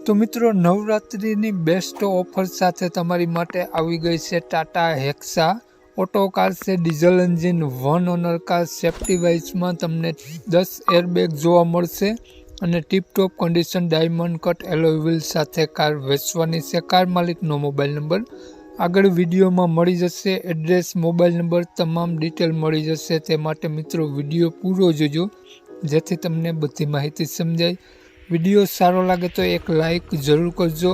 તો મિત્રો, નવરાત્રિની બેસ્ટ ઓફર સાથે તમારી માટે આવી ગઈ છે ટાટા હેક્સા ઓટો કાર છે, diesel engine, 1 owner car. Safety વાઇઝમાં તમને 10 એરબેગ જોવા મળશે અને tiptop condition diamond cut alloy wheel સાથે કાર વેચવાની છે. કાર માલિકનો મોબાઈલ નંબર આગળ વિડીયોમાં મળી જશે, એડ્રેસ, મોબાઈલ નંબર, તમામ ડિટેલ મળી જશે. તે માટે મિત્રો વિડીયો પૂરો જોજો જેથી તમને બધી માહિતી સમજાય. વિડીયો સારો લાગે તો એક લાઇક જરૂર કરજો.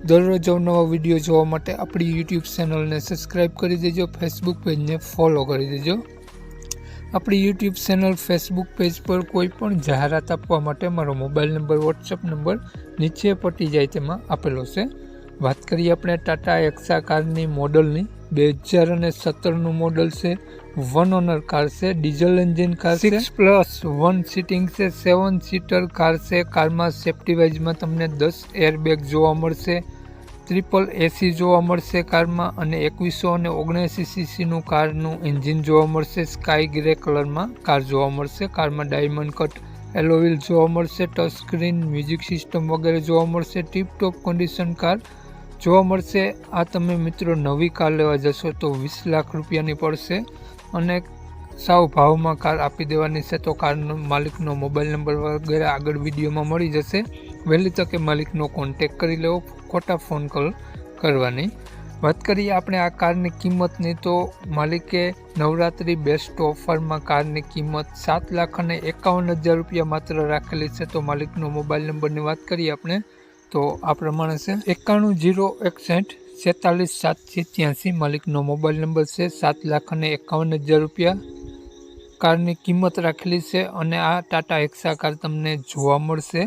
દરરોજ નવા વિડીયો જોવા માટે આપણી યુટ્યુબ ચેનલને સબસ્ક્રાઈબ કરી દેજો, ફેસબુક પેજને ફોલો કરી દેજો. આપણી યુટ્યુબ ચેનલ, ફેસબુક પેજ પર કોઈ પણ જાહેરાત આપવા માટે મારો મોબાઈલ નંબર, વોટ્સઅપ નંબર નીચે પટી જાય તેમાં આપેલો છે. વાત કરીએ આપણે ટાટા હેક્સા કારની મોડલની. 2017નું મોડલ છે, 1 ઓનર કાર છે, ડીઝલ એન્જિન કાર છે, 6+1 સીટિંગ છે, 7 સીટર કાર છે. કારમાં સેફ્ટી વાઇઝમાં તમને 10 એરબેગ જોવા મળશે, ટ્રિપલ એસી જોવા મળશે કારમાં અને 2179 સીસીનું કારનું એન્જિન જોવા મળશે. સ્કાય ગ્રે કલરમાં કાર જોવા મળશે. કારમાં ડાયમંડ કટ એલોય વ્હીલ જોવા મળશે, ટચ સ્ક્રીન, મ્યુઝિક સિસ્ટમ વગેરે જોવા મળશે. ટીપટોપ કન્ડિશન કાર જોવા મળશે. આ તમે મિત્રો નવી કાર લેવા જશો તો 20 લાખ રૂપિયાની પડશે અને સાવ ભાવમાં કાર આપી દેવાની છે. તો કારનો માલિકનો મોબાઈલ નંબર વગેરે આગળ વિડીયોમાં મળી જશે. વહેલી તકે માલિકનો કોન્ટેક કરી લેવો, ખોટા ફોન કોલ કરવાની. વાત કરીએ આપણે આ કારની કિંમતની તો માલિકે નવરાત્રિ બેસ્ટ ઓફરમાં કારની કિંમત 7,51,000 રૂપિયા માત્ર રાખેલી છે. તો માલિકનો મોબાઈલ નંબરની વાત કરીએ આપણે તો આ પ્રમાણે છે 91 061 46 783. માલિકનો મોબાઈલ નંબર છે. 7,51,000 રૂપિયા કારની કિંમત રાખેલી છે અને આ ટાટા હેક્સા કાર તમને જોવા મળશે.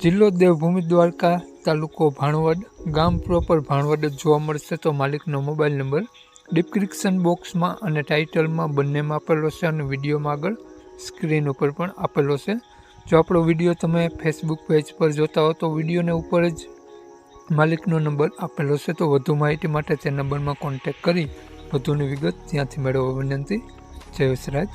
જિલ્લો દેવભૂમિ દ્વારકા, તાલુકો ભાણવડ, ગામ પ્રોપર ભાણવડ જ જોવા મળશે. તો માલિકનો મોબાઈલ નંબર ડિસ્ક્રિપ્શન બોક્સમાં અને ટાઇટલમાં બંનેમાં આપેલો છે અને વિડીયોમાં આગળ સ્ક્રીન ઉપર પણ આપેલો છે. જો આપણો વિડીયો તમે ફેસબુક પેજ પર જોતા હો તો વિડીયોને ઉપર જ માલિકનો નંબર આપેલો છે. તો વધુ માહિતી માટે તે નંબરમાં કોન્ટેક કરી વધુની વિગત ત્યાંથી મેળવવા વિનંતી. જય વસરાજ.